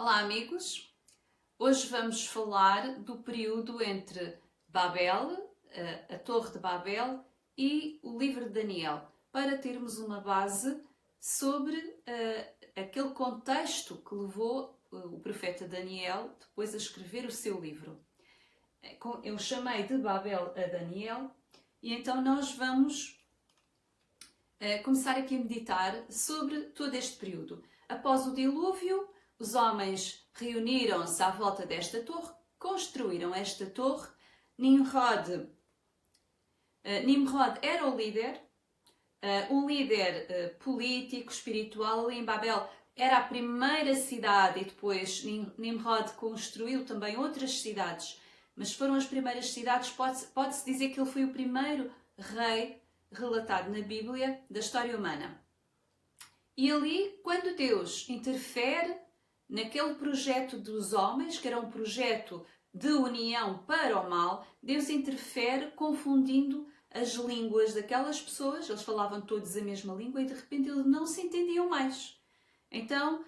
Olá, amigos! Hoje vamos falar do período entre Babel, a Torre de Babel e o livro de Daniel, para termos uma base sobre aquele contexto que levou o profeta Daniel depois a escrever o seu livro. Eu chamei de Babel a Daniel e então nós vamos começar aqui a meditar sobre todo este período. Após o dilúvio, os homens reuniram-se à volta desta torre, construíram esta torre. Nimrod era o líder, um líder político, espiritual. Ali em Babel era a primeira cidade e depois Nimrod construiu também outras cidades, mas foram as primeiras cidades. Pode-se dizer que ele foi o primeiro rei relatado na Bíblia da história humana. E ali, quando Deus interfere naquele projeto dos homens, que era um projeto de união para o mal, Deus interfere confundindo as línguas daquelas pessoas. Eles falavam todos a mesma língua e de repente eles não se entendiam mais. Então,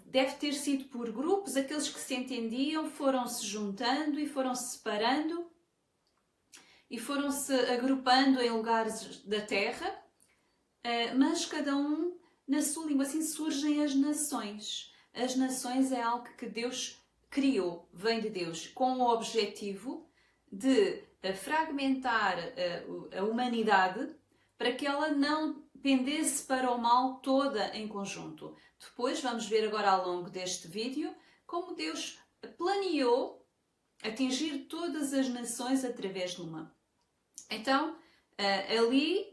deve ter sido por grupos, aqueles que se entendiam foram-se juntando e foram-se separando e foram-se agrupando em lugares da terra, mas cada um na sua língua. Assim surgem as nações. As nações é algo que Deus criou, vem de Deus, com o objetivo de fragmentar a humanidade para que ela não pendesse para o mal toda em conjunto. Depois vamos ver agora ao longo deste vídeo como Deus planeou atingir todas as nações através de uma. Então, ali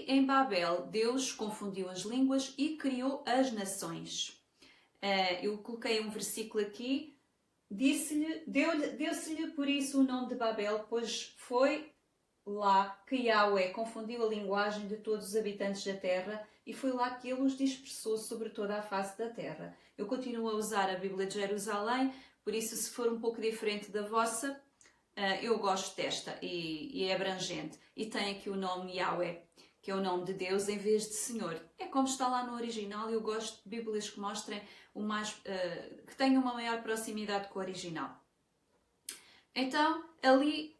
em Babel, Deus confundiu as línguas e criou as nações. Eu coloquei um versículo aqui, deu-se-lhe por isso o nome de Babel, pois foi lá que Yahweh confundiu a linguagem de todos os habitantes da terra e foi lá que ele os dispersou sobre toda a face da terra. Eu continuo a usar a Bíblia de Jerusalém, por isso, se for um pouco diferente da vossa, eu gosto desta e é abrangente. E tem aqui o nome Yahweh, que é o nome de Deus em vez de Senhor. É como está lá no original. Eu gosto de Bíblias que mostrem que tenham uma maior proximidade com o original. Então, ali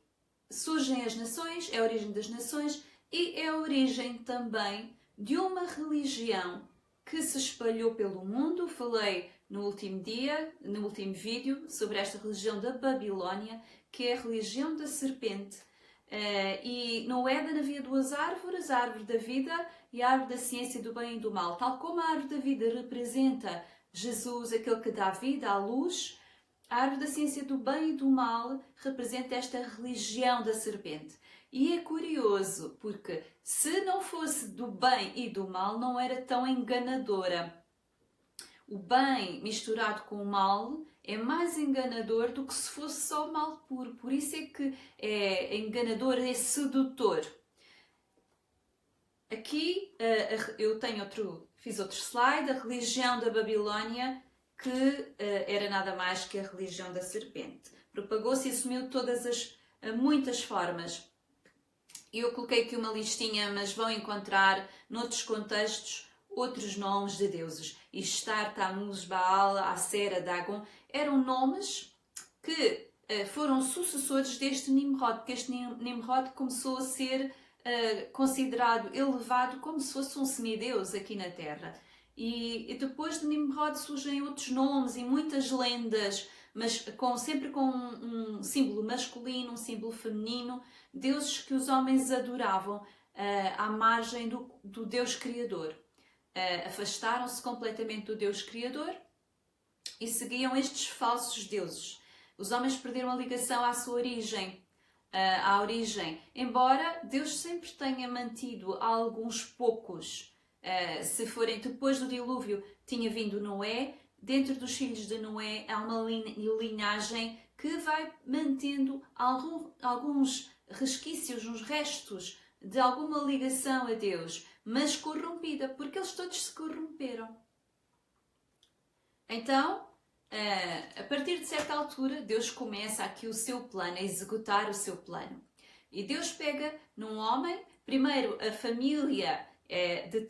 surgem as nações, é a origem das nações e é a origem também de uma religião que se espalhou pelo mundo. Falei no último vídeo, sobre esta religião da Babilónia, que é a religião da serpente. E no Éden havia duas árvores, a árvore da vida e a árvore da ciência do bem e do mal. Tal como a árvore da vida representa Jesus, aquele que dá vida à luz, a árvore da ciência do bem e do mal representa esta religião da serpente. E é curioso, porque se não fosse do bem e do mal, não era tão enganadora. O bem misturado com o mal é mais enganador do que se fosse só o mal puro. Por isso é que é enganador, é sedutor. Aqui eu fiz outro slide, a religião da Babilónia, que era nada mais que a religião da serpente. Propagou-se e assumiu muitas formas. Eu coloquei aqui uma listinha, mas vão encontrar noutros contextos outros nomes de deuses. Ishtar, Tammuz, Baal, Asera, Dagon, eram nomes que foram sucessores deste Nimrod, porque este Nimrod começou a ser considerado, elevado como se fosse um semideus aqui na Terra. E depois de Nimrod surgem outros nomes e muitas lendas, mas sempre com um símbolo masculino, um símbolo feminino, deuses que os homens adoravam à margem do Deus Criador. Afastaram-se completamente do Deus Criador e seguiam estes falsos deuses. Os homens perderam a ligação à sua origem, embora Deus sempre tenha mantido alguns poucos. Se forem depois do dilúvio, tinha vindo Noé. Dentro dos filhos de Noé há uma linhagem que vai mantendo alguns resquícios, uns restos de alguma ligação a Deus, mas corrompida, porque eles todos se corromperam. Então, a partir de certa altura, Deus começa aqui o seu plano, a executar o seu plano. E Deus pega num homem, primeiro a família de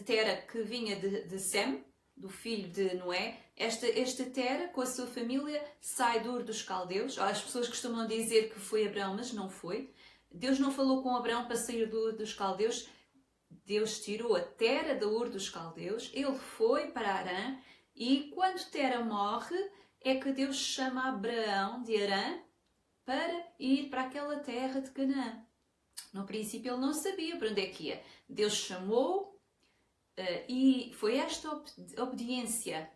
Tera, que vinha de Sem, do filho de Noé, esta Tera, com a sua família, sai de Ur dos Caldeus. As pessoas costumam dizer que foi Abraão, mas não foi. Deus não falou com Abraão para sair de Ur dos Caldeus. Deus tirou a Tera da Ur dos Caldeus, ele foi para Harã, e quando Tera morre, é que Deus chama Abraão de Harã para ir para aquela terra de Canaã. No princípio ele não sabia para onde é que ia. Deus chamou e foi esta obediência,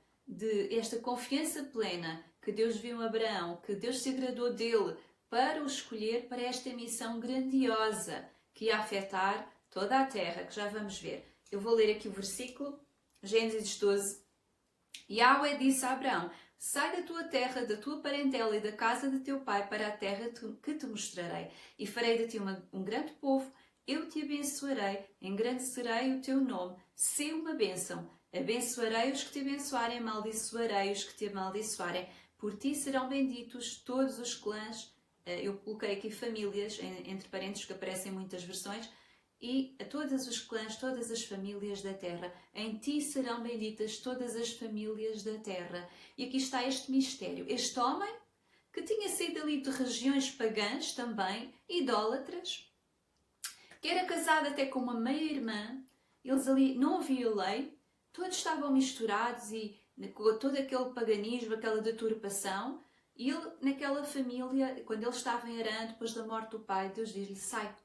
esta confiança plena que Deus viu em Abraão, que Deus se agradou dele para o escolher para esta missão grandiosa que ia afetar toda a terra, que já vamos ver. Eu vou ler aqui o versículo, Gênesis 12. Yahweh disse a Abraão: sai da tua terra, da tua parentela e da casa de teu pai para a terra que te mostrarei, e farei de ti um grande povo, eu te abençoarei, engrandecerei o teu nome, sê uma bênção. Abençoarei os que te abençoarem, amaldiçoarei os que te amaldiçoarem. Por ti serão benditos todos os clãs, eu coloquei aqui famílias, entre parênteses, que aparecem em muitas versões, e a todos os clãs, todas as famílias da terra. Em ti serão benditas todas as famílias da terra. E aqui está este mistério. Este homem, que tinha saído ali de regiões pagãs também, idólatras, que era casado até com uma meia-irmã, eles ali não havia lei, todos estavam misturados e com todo aquele paganismo, aquela deturpação, e ele, naquela família, quando ele estava em Harã, depois da morte do pai, Deus diz-lhe: sai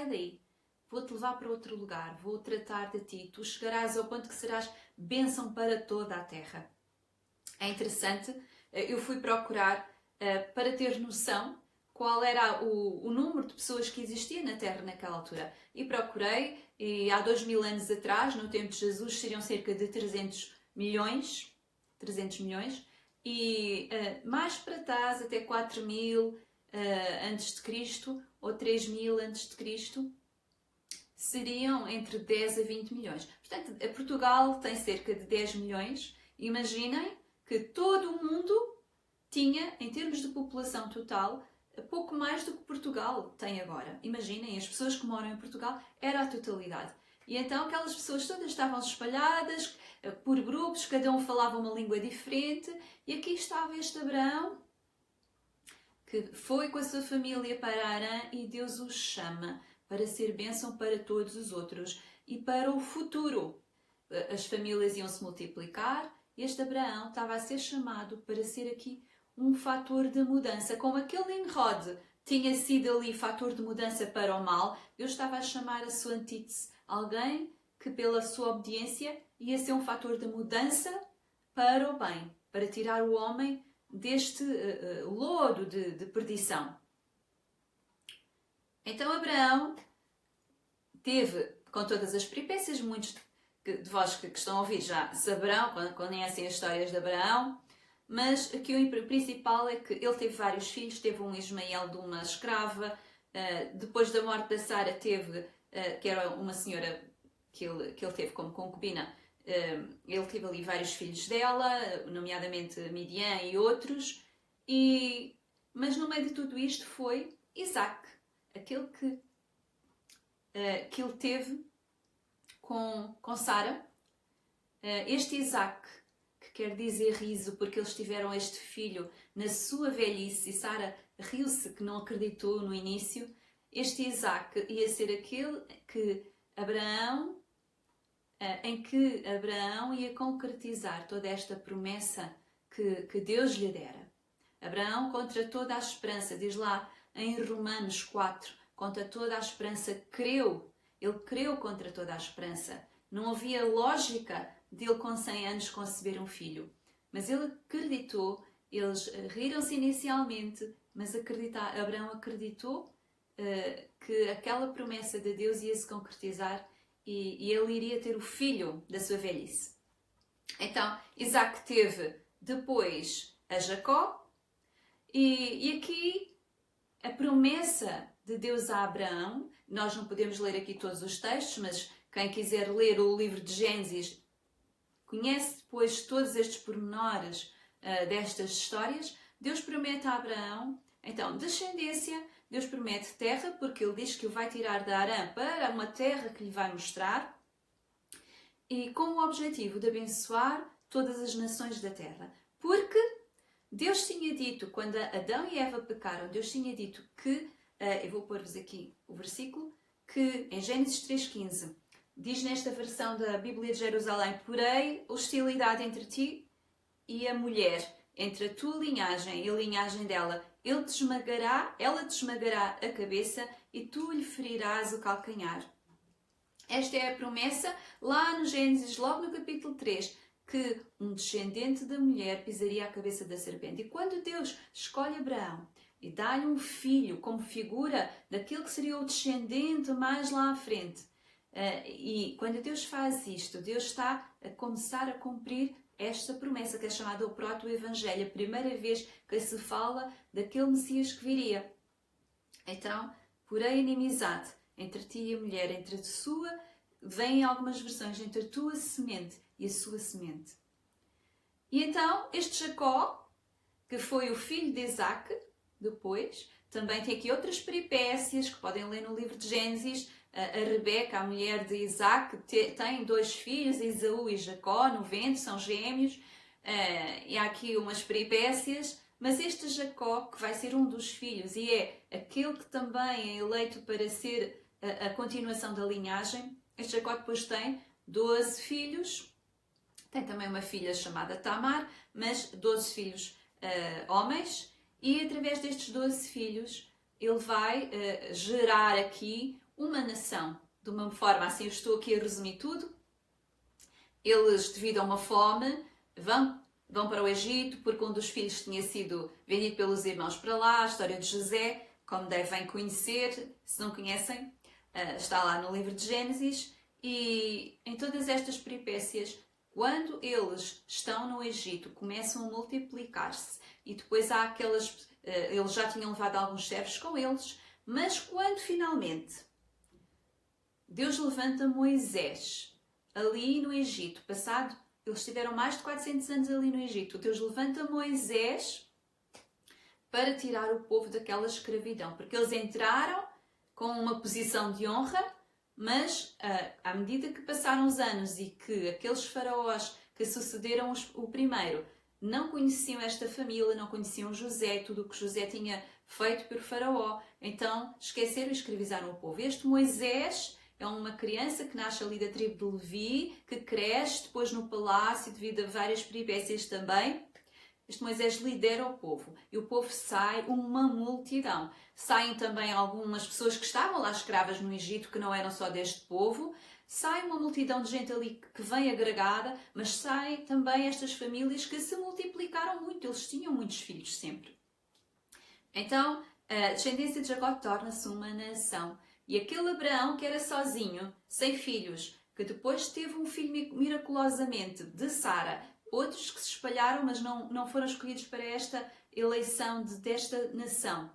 daí. Vou-te levar para outro lugar, vou tratar de ti, tu chegarás ao ponto que serás bênção para toda a terra. É interessante, eu fui procurar para ter noção qual era o número de pessoas que existia na terra naquela altura. E procurei, e há 2000 anos atrás, no tempo de Jesus, seriam cerca de 300 milhões, e mais para trás, até 4000 antes de Cristo, ou 3000 antes de Cristo, seriam entre 10 a 20 milhões. Portanto, Portugal tem cerca de 10 milhões. Imaginem que todo o mundo tinha, em termos de população total, pouco mais do que Portugal tem agora. Imaginem, as pessoas que moram em Portugal era a totalidade. E então aquelas pessoas todas estavam espalhadas por grupos, cada um falava uma língua diferente, e aqui estava este Abraão, que foi com a sua família para Harã, e Deus o chama para ser bênção para todos os outros e para o futuro. As famílias iam se multiplicar e este Abraão estava a ser chamado para ser aqui um fator de mudança. Como aquele Nimrod tinha sido ali fator de mudança para o mal, Deus estava a chamar a sua antítese, alguém que pela sua obediência ia ser um fator de mudança para o bem, para tirar o homem deste lodo de perdição. Então Abraão teve, com todas as peripécias, muitos de vós que estão a ouvir já saberão, conhecem as histórias de Abraão, mas aqui o principal é que ele teve vários filhos, teve um Ismael de uma escrava, depois da morte da Sara teve, que era uma senhora que ele teve como concubina, ele teve ali vários filhos dela, nomeadamente Midian e outros, mas no meio de tudo isto foi Isaac, aquele que ele teve com Sara. Este Isaac, que quer dizer riso, porque eles tiveram este filho na sua velhice, e Sara riu-se que não acreditou no início. Este Isaac ia ser aquele em que Abraão ia concretizar toda esta promessa que Deus lhe dera. Abraão, contra toda a esperança, diz lá em Romanos 4, contra toda a esperança creu. Ele creu contra toda a esperança. Não havia lógica dele com 100 anos conceber um filho. Mas ele acreditou, eles riram-se inicialmente, mas Abraão acreditou que aquela promessa de Deus ia se concretizar e ele iria ter o filho da sua velhice. Então, Isaac teve depois a Jacó, e aqui a promessa de Deus a Abraão, nós não podemos ler aqui todos os textos, mas quem quiser ler o livro de Gênesis conhece depois todos estes pormenores destas histórias. Deus promete a Abraão, então, descendência. Deus promete terra, porque ele diz que o vai tirar de Harã para uma terra que lhe vai mostrar, e com o objetivo de abençoar todas as nações da terra. Porque Deus tinha dito, quando Adão e Eva pecaram, Deus tinha dito que, eu vou pôr-vos aqui o versículo, que em Gênesis 3,15, diz nesta versão da Bíblia de Jerusalém: porém, hostilidade entre ti e a mulher, entre a tua linhagem e a linhagem dela. Ela te esmagará a cabeça e tu lhe ferirás o calcanhar. Esta é a promessa lá no Gênesis, logo no capítulo 3, que um descendente da mulher pisaria a cabeça da serpente. E quando Deus escolhe Abraão e dá-lhe um filho como figura daquele que seria o descendente mais lá à frente, e quando Deus faz isto, Deus está a começar a cumprir esta promessa que é chamada o proto-evangelho, a primeira vez que se fala daquele Messias que viria. Então, porém, inimizade entre ti e a mulher, entre a sua, vem em algumas versões, entre a tua semente e a sua semente. E então, este Jacó, que foi o filho de Isaac, depois, também tem aqui outras peripécias que podem ler no livro de Gênesis. A Rebeca, a mulher de Isaac, tem 2 filhos, Esaú e Jacó, no ventre, são gêmeos. E há aqui umas peripécias. Mas este Jacó, que vai ser um dos filhos e é aquele que também é eleito para ser a continuação da linhagem, este Jacó depois tem 12 filhos, tem também uma filha chamada Tamar, mas 12 filhos homens, e através destes 12 filhos ele vai gerar aqui uma nação. De uma forma, assim eu estou aqui a resumir tudo. Eles, devido a uma fome, vão para o Egito, porque um dos filhos tinha sido vendido pelos irmãos para lá, a história de José, como devem conhecer, se não conhecem, está lá no livro de Gênesis. E em todas estas peripécias, quando eles estão no Egito, começam a multiplicar-se, e depois há aquelas... eles já tinham levado alguns servos com eles, mas quando finalmente Deus levanta Moisés ali no Egito, passado, eles tiveram mais de 400 anos ali no Egito, Deus levanta Moisés para tirar o povo daquela escravidão, porque eles entraram com uma posição de honra, mas à medida que passaram os anos e que aqueles faraós que sucederam o primeiro não conheciam esta família, não conheciam José, tudo o que José tinha feito por faraó, então esqueceram e escravizaram o povo. Este Moisés é uma criança que nasce ali da tribo de Levi, que cresce depois no palácio devido a várias peripécias também. Este Moisés lidera o povo e o povo sai, uma multidão. Saem também algumas pessoas que estavam lá escravas no Egito, que não eram só deste povo. Sai uma multidão de gente ali que vem agregada, mas saem também estas famílias que se multiplicaram muito. Eles tinham muitos filhos sempre. Então, a descendência de Jacó torna-se uma nação. E aquele Abraão que era sozinho, sem filhos, que depois teve um filho miraculosamente de Sara, outros que se espalharam, mas não foram escolhidos para esta eleição desta nação,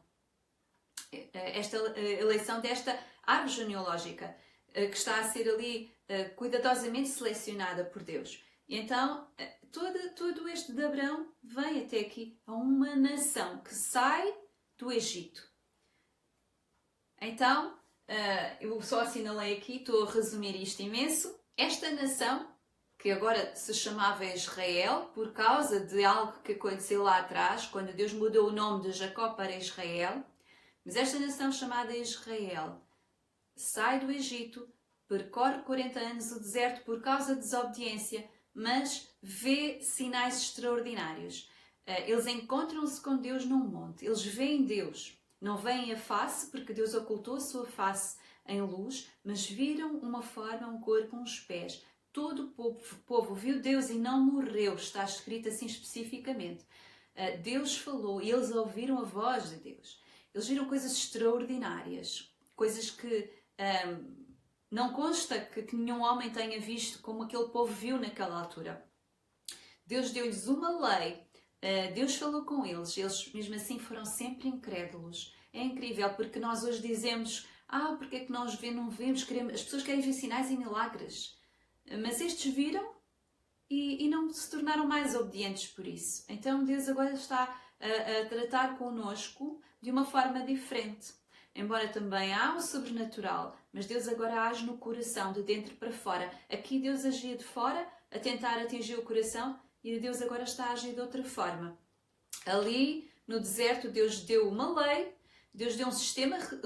esta eleição desta árvore genealógica, que está a ser ali cuidadosamente selecionada por Deus. E então, todo este de Abraão vem até aqui a uma nação que sai do Egito. Então, eu só assinalei aqui, estou a resumir isto imenso. Esta nação, que agora se chamava Israel, por causa de algo que aconteceu lá atrás, quando Deus mudou o nome de Jacó para Israel, mas esta nação chamada Israel sai do Egito, percorre 40 anos o deserto por causa de desobediência, mas vê sinais extraordinários. Eles encontram-se com Deus num monte, eles veem Deus. Não veem a face, porque Deus ocultou a sua face em luz, mas viram uma forma, um corpo, uns pés. Todo o povo viu Deus e não morreu, está escrito assim especificamente. Deus falou e eles ouviram a voz de Deus. Eles viram coisas extraordinárias, coisas que não consta que nenhum homem tenha visto como aquele povo viu naquela altura. Deus deu-lhes uma lei, Deus falou com eles, eles mesmo assim foram sempre incrédulos. É incrível, porque nós hoje dizemos, porque é que nós não vemos, as pessoas querem ver sinais e milagres. Mas estes viram e não se tornaram mais obedientes por isso. Então Deus agora está a tratar connosco de uma forma diferente. Embora também há o sobrenatural, mas Deus agora age no coração, de dentro para fora. Aqui Deus agia de fora, a tentar atingir o coração, e Deus agora está a agir de outra forma. Ali, no deserto, Deus deu uma lei, Deus deu um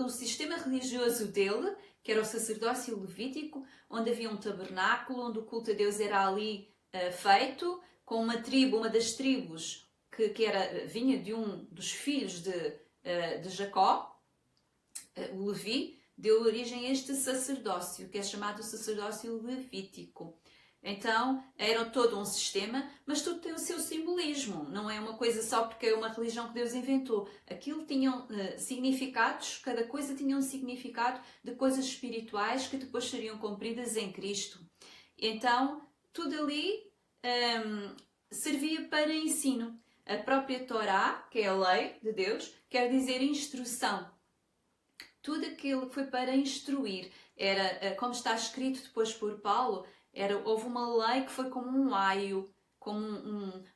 sistema religioso dele, que era o sacerdócio levítico, onde havia um tabernáculo, onde o culto a Deus era ali feito, com uma tribo, uma das tribos vinha de um dos filhos de Jacó, o Levi, deu origem a este sacerdócio, que é chamado sacerdócio levítico. Então, era todo um sistema, mas tudo tem o seu simbolismo. Não é uma coisa só porque é uma religião que Deus inventou. Aquilo tinham significados, cada coisa tinha um significado de coisas espirituais que depois seriam cumpridas em Cristo. Então, tudo ali servia para ensino. A própria Torá, que é a lei de Deus, quer dizer instrução. Tudo aquilo que foi para instruir. Era, como está escrito depois por Paulo, houve uma lei que foi como um aio, como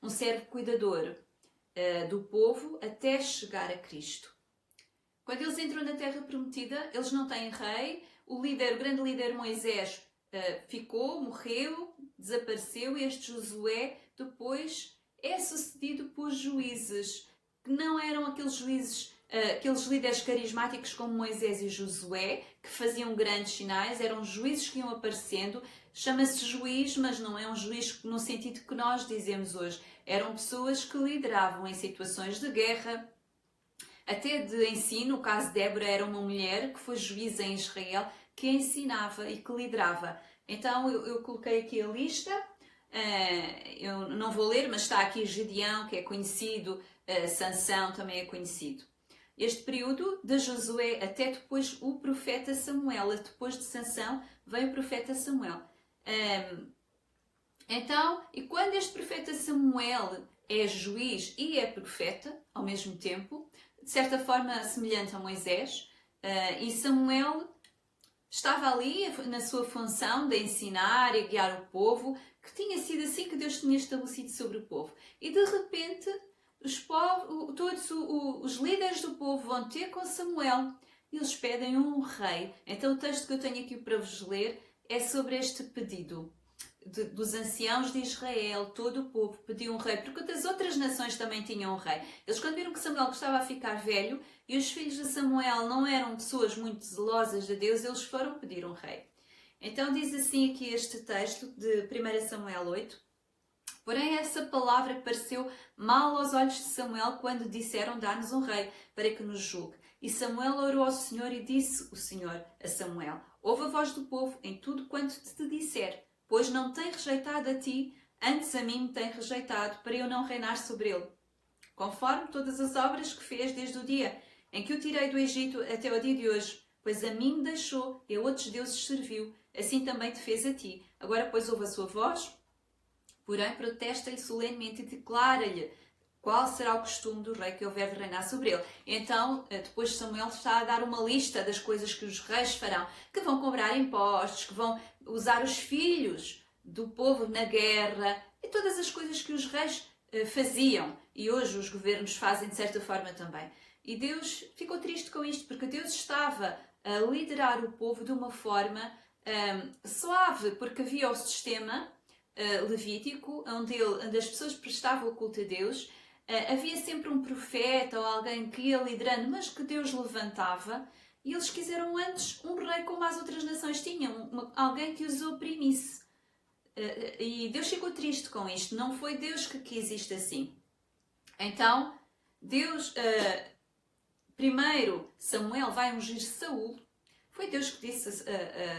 um servo cuidador do povo até chegar a Cristo. Quando eles entram na Terra Prometida, eles não têm rei. O grande líder Moisés morreu, desapareceu, e este Josué depois é sucedido por juízes, que não eram aqueles juízes, aqueles líderes carismáticos como Moisés e Josué, que faziam grandes sinais, eram juízes que iam aparecendo. Chama-se juiz, mas não é um juiz no sentido que nós dizemos hoje. Eram pessoas que lideravam em situações de guerra, até de ensino. O caso de Débora era uma mulher que foi juíza em Israel, que ensinava e que liderava. Então eu coloquei aqui a lista, eu não vou ler, mas está aqui Gedeão, que é conhecido, Sansão também é conhecido. Este período de Josué até depois o profeta Samuel, depois de Sansão veio o profeta Samuel. Então, e quando este profeta Samuel é juiz e é profeta ao mesmo tempo, de certa forma semelhante a Moisés, e Samuel estava ali na sua função de ensinar e guiar o povo, que tinha sido assim que Deus tinha estabelecido sobre o povo. E de repente, todos os líderes do povo vão ter com Samuel e eles pedem um rei. Então o texto que eu tenho aqui para vos ler é sobre este pedido dos anciãos de Israel. Todo o povo pediu um rei, porque das outras nações também tinham um rei. Eles, quando viram que Samuel estava a ficar velho e os filhos de Samuel não eram pessoas muito zelosas de Deus, eles foram pedir um rei. Então diz assim aqui este texto de 1 Samuel 8. Porém essa palavra pareceu mal aos olhos de Samuel quando disseram: dá-nos um rei para que nos julgue. E Samuel orou ao Senhor e disse o Senhor a Samuel: ouve a voz do povo em tudo quanto te disser, pois não tem rejeitado a ti, antes a mim me tem rejeitado, para eu não reinar sobre ele. Conforme todas as obras que fez desde o dia em que o tirei do Egito até ao dia de hoje, pois a mim me deixou e a outros deuses serviu, assim também te fez a ti. Agora, pois, ouve a sua voz, porém protesta-lhe solenemente e declara-lhe qual será o costume do rei que houver de reinar sobre ele. Então, depois Samuel está a dar uma lista das coisas que os reis farão, que vão cobrar impostos, que vão usar os filhos do povo na guerra, e todas as coisas que os reis faziam, e hoje os governos fazem de certa forma também. E Deus ficou triste com isto, porque Deus estava a liderar o povo de uma forma suave, porque havia o sistema levítico, onde as pessoas prestavam o culto a Deus. Havia sempre um profeta ou alguém que ia liderando, mas que Deus levantava, e eles quiseram antes um rei como as outras nações tinham, alguém que os oprimisse. E Deus ficou triste com isto, não foi Deus que quis isto assim. Então, Deus, primeiro Samuel vai ungir Saul, foi Deus que disse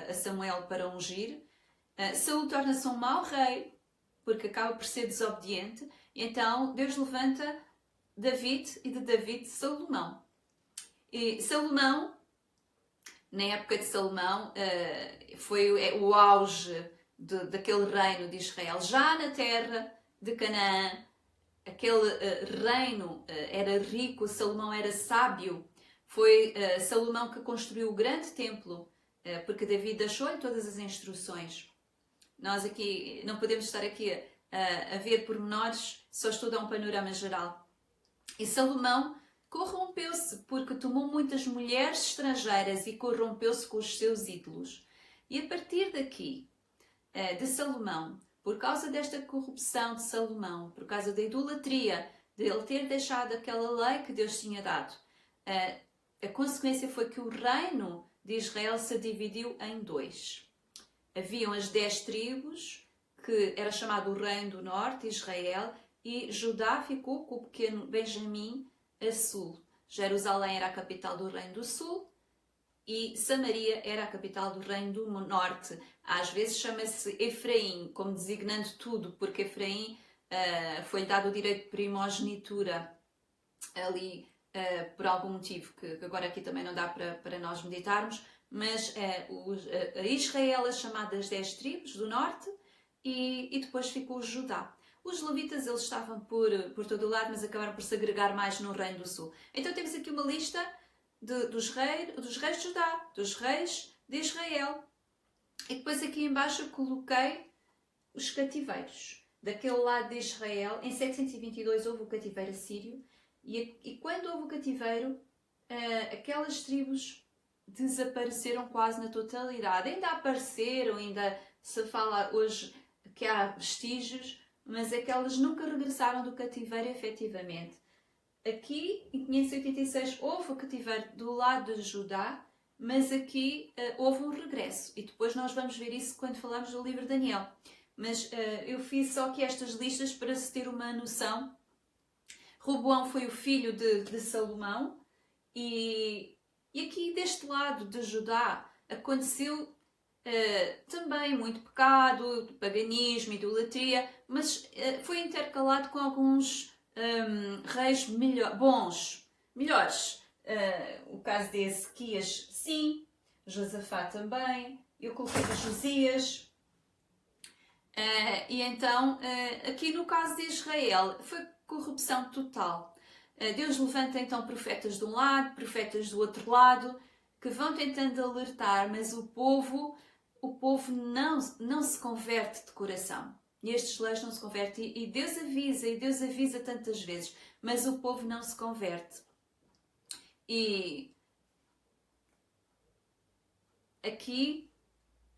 a Samuel para ungir. Saul torna-se um mau rei, porque acaba por ser desobediente. Então Deus levanta David e de David Salomão. E Salomão, na época de Salomão, foi o auge daquele reino de Israel. Já na terra de Canaã, aquele reino era rico, Salomão era sábio. Foi Salomão que construiu o grande templo, porque David deixou-lhe todas as instruções. Nós aqui não podemos estar aqui a ver pormenores, só estou a dar um panorama geral. E Salomão corrompeu-se porque tomou muitas mulheres estrangeiras e corrompeu-se com os seus ídolos. E a partir daqui, de Salomão, por causa desta corrupção de Salomão, por causa da idolatria, de ele ter deixado aquela lei que Deus tinha dado, a consequência foi que o reino de Israel se dividiu em dois. Haviam as 10 tribos, que era chamado o Reino do Norte, Israel, e Judá ficou com o pequeno Benjamim a sul. Jerusalém era a capital do Reino do Sul e Samaria era a capital do Reino do Norte. Às vezes chama-se Efraim, como designando tudo, porque Efraim foi-lhe dado o direito de primogenitura ali por algum motivo, que agora aqui também não dá para nós meditarmos, mas a Israel é chamada das 10 tribos do norte e depois ficou o Judá. Os levitas eles estavam por todo o lado, mas acabaram por se agregar mais no Reino do Sul. Então temos aqui uma lista dos reis de Judá, dos reis de Israel. E depois aqui embaixo eu coloquei os cativeiros. Daquele lado de Israel, em 722 houve o cativeiro assírio, e quando houve o cativeiro, aquelas tribos desapareceram quase na totalidade. Ainda apareceram, ainda se fala hoje que há vestígios, mas aquelas nunca regressaram do cativeiro efetivamente. Aqui, em 586, houve o cativeiro do lado de Judá, mas aqui houve um regresso. E depois nós vamos ver isso quando falamos do livro de Daniel. Mas eu fiz só aqui estas listas para se ter uma noção. Roboão foi o filho de Salomão e aqui deste lado de Judá aconteceu também muito pecado, paganismo, idolatria, mas foi intercalado com alguns reis melhores. O caso de Ezequias, sim, Josafá também, eu coloquei de Josias. E então, aqui no caso de Israel, foi corrupção total. Deus levanta então profetas de um lado, profetas do outro lado, que vão tentando alertar, mas o povo não se converte de coração. E estes leis não se convertem. E Deus avisa tantas vezes, mas o povo não se converte. E aqui,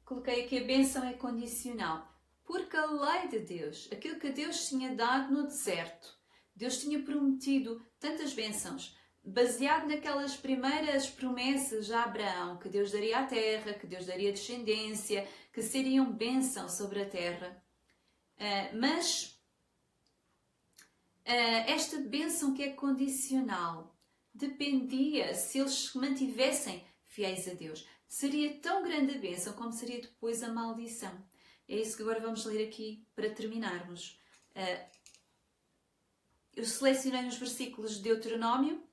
coloquei aqui a bênção é condicional. Porque a lei de Deus, aquilo que Deus tinha dado no deserto, Deus tinha prometido tantas bênçãos, baseado naquelas primeiras promessas a Abraão, que Deus daria a terra, que Deus daria descendência, que seriam bênção sobre a terra. Mas esta bênção que é condicional dependia se eles se mantivessem fiéis a Deus. Seria tão grande a bênção como seria depois a maldição. É isso que agora vamos ler aqui para terminarmos. Eu selecionei nos versículos de Deuteronômio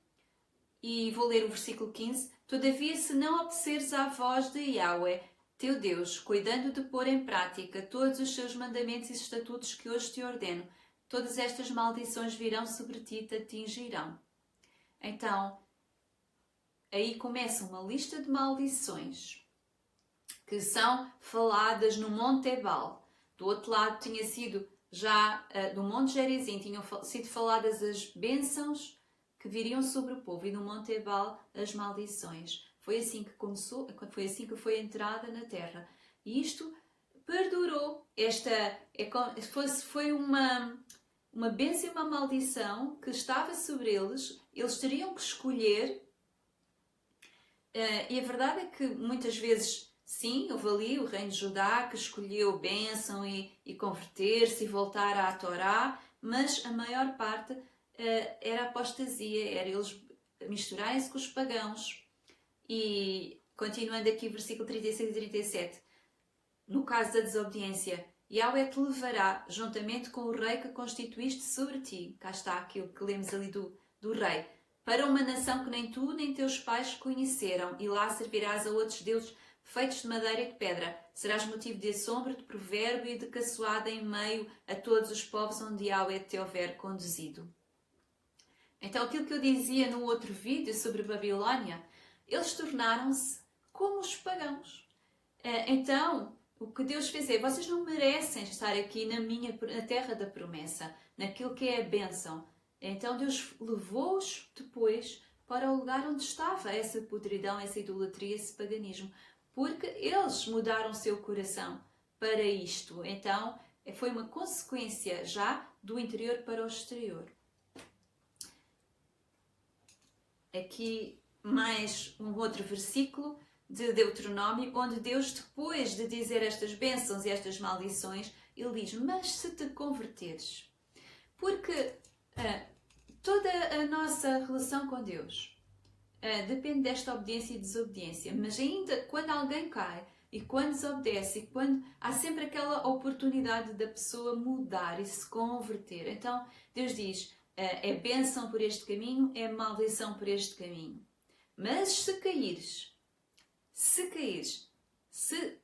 e vou ler o versículo 15. Todavia, se não obedeceres à voz de Yahweh, teu Deus, cuidando de pôr em prática todos os seus mandamentos e estatutos que hoje te ordeno, todas estas maldições virão sobre ti e te atingirão. Então, aí começa uma lista de maldições que são faladas no Monte Ebal. Do outro lado tinha sido já do Monte Gerizim, tinham sido faladas as bênçãos que viriam sobre o povo, e no Monte Ebal as maldições. Foi assim que começou, foi assim que foi a entrada na terra. E isto perdurou. Foi uma bênção e uma maldição que estava sobre eles. Eles teriam que escolher. E a verdade é que muitas vezes, sim, houve ali o reino de Judá que escolheu bênção e converter-se e voltar à Torá, mas a maior parte era apostasia, era eles misturarem-se com os pagãos. E continuando aqui, versículo 36 e 37, no caso da desobediência, Yahweh te levará juntamente com o rei que constituíste sobre ti. Cá está aquilo que lemos ali do rei. Para uma nação que nem tu nem teus pais conheceram, e lá servirás a outros deuses feitos de madeira e de pedra. Serás motivo de assombro, de provérbio e de caçoada em meio a todos os povos onde Yahweh te houver conduzido. Então, aquilo que eu dizia no outro vídeo sobre Babilónia, eles tornaram-se como os pagãos. Então, o que Deus fez é, vocês não merecem estar aqui na terra da promessa, naquilo que é a bênção. Então Deus levou-os depois para o lugar onde estava essa podridão, essa idolatria, esse paganismo. Porque eles mudaram o seu coração para isto. Então, Foi uma consequência já do interior para o exterior. Aqui mais um outro versículo de Deuteronômio, onde Deus, depois de dizer estas bênçãos e estas maldições, Ele diz, mas se te converteres. Porque toda a nossa relação com Deus depende desta obediência e desobediência. Mas ainda quando alguém cai e quando desobedece, e quando há sempre aquela oportunidade da pessoa mudar e se converter. Então Deus diz, é bênção por este caminho, é maldição por este caminho. Mas se caíres,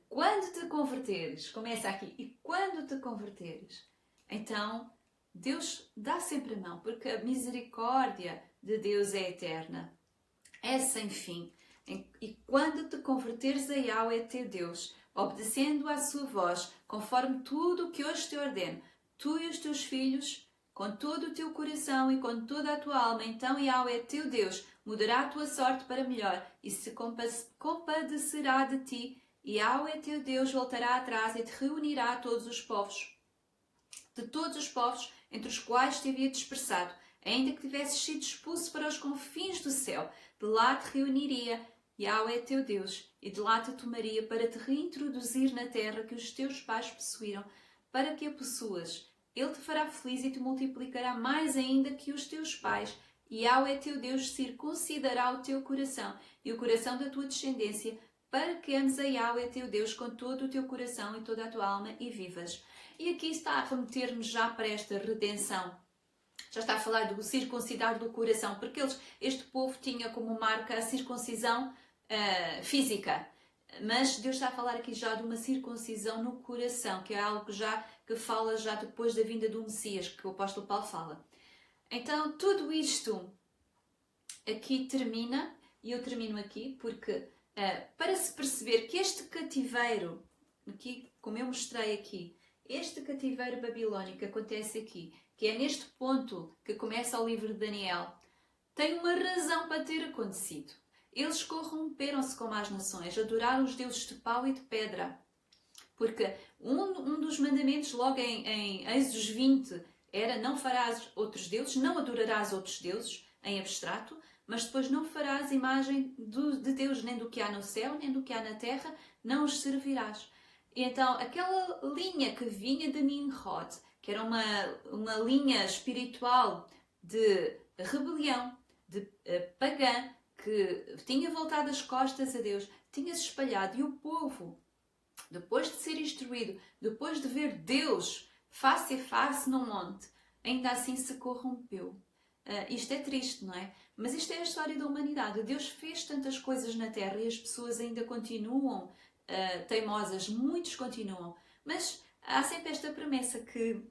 quando te converteres, começa aqui, e quando te converteres, então Deus dá sempre a mão, porque a misericórdia de Deus é eterna, é sem fim. E quando te converteres a Yahweh teu Deus, obedecendo à sua voz, conforme tudo o que hoje te ordeno, tu e os teus filhos, com todo o teu coração e com toda a tua alma, então Yahweh teu Deus mudará a tua sorte para melhor e se compadecerá de ti. E Yahweh teu Deus voltará atrás e te reunirá a todos os povos, de todos os povos entre os quais te havia dispersado, ainda que tivesses sido expulso para os confins do céu, de lá te reuniria Yahweh teu Deus, e de lá te tomaria para te reintroduzir na terra que os teus pais possuíram, para que a possuas. Ele te fará feliz e te multiplicará mais ainda que os teus pais. E Yahweh teu Deus circuncidará o teu coração e o coração da tua descendência, para que ames a Yahweh teu Deus com todo o teu coração e toda a tua alma e vivas. E aqui está a remeter-nos já para esta redenção. Já está a falar do circuncidar do coração, porque este povo tinha como marca a circuncisão física. Mas Deus está a falar aqui já de uma circuncisão no coração, que é algo que fala já depois da vinda do Messias, que o apóstolo Paulo fala. Então, tudo isto aqui termina, e eu termino aqui, porque para se perceber que este cativeiro, aqui, como eu mostrei aqui, este cativeiro babilónico que acontece aqui, que é neste ponto que começa o livro de Daniel, tem uma razão para ter acontecido. Eles corromperam-se como as nações, adoraram os deuses de pau e de pedra. Porque um dos mandamentos, logo em Êxodo 20, era não farás outros deuses, não adorarás outros deuses, em abstrato, mas depois não farás imagem de Deus, nem do que há no céu, nem do que há na terra, não os servirás. E então, aquela linha que vinha de Nimrod, que era uma linha espiritual de rebelião, de pagã, que tinha voltado as costas a Deus, tinha-se espalhado, e o povo, depois de ser instruído, depois de ver Deus face a face no monte, ainda assim se corrompeu. Isto é triste, não é? Mas isto é a história da humanidade. Deus fez tantas coisas na Terra e as pessoas ainda continuam teimosas, muitos continuam. Mas há sempre esta promessa que,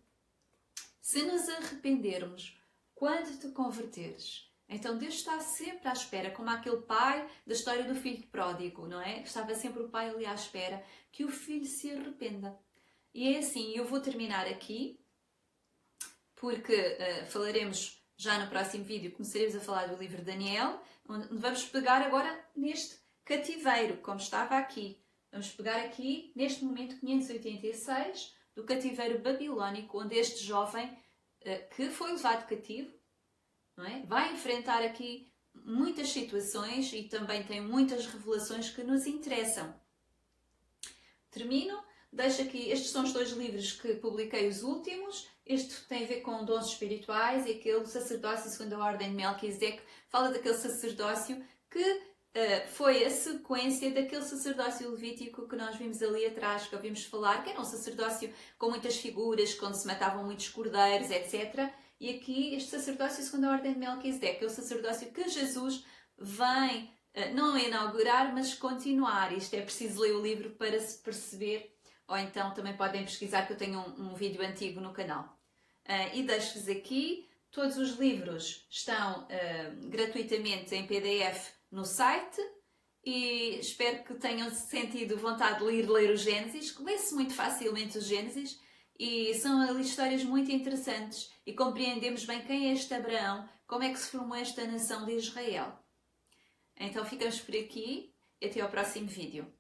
se nos arrependermos, quando te converteres, então Deus está sempre à espera, como aquele pai da história do filho pródigo, não é? Estava sempre o pai ali à espera que o filho se arrependa. E é assim, eu vou terminar aqui, porque falaremos já no próximo vídeo, começaremos a falar do livro de Daniel, onde vamos pegar agora neste cativeiro, como estava aqui. Vamos pegar aqui, neste momento 586, do cativeiro babilónico, onde este jovem que foi levado cativo, não é? Vai enfrentar aqui muitas situações e também tem muitas revelações que nos interessam. Termino, deixo aqui, estes são os dois livros que publiquei, os últimos. Este tem a ver com dons espirituais e aquele sacerdócio segundo a ordem de Melquisedeque, fala daquele sacerdócio que foi a sequência daquele sacerdócio levítico que nós vimos ali atrás, que ouvimos falar, que era um sacerdócio com muitas figuras, quando se matavam muitos cordeiros, etc. E aqui este sacerdócio segundo a ordem de Melquisedeque é o sacerdócio que Jesus vem, não inaugurar, mas continuar. Isto é preciso ler o livro para se perceber, ou então também podem pesquisar, que eu tenho um vídeo antigo no canal. E deixo-vos aqui, todos os livros estão gratuitamente em PDF no site, e espero que tenham sentido vontade de ler o Gênesis. Lê-se muito facilmente o Gênesis e são ali histórias muito interessantes e compreendemos bem quem é este Abraão, como é que se formou esta nação de Israel. Então ficamos por aqui e até ao próximo vídeo.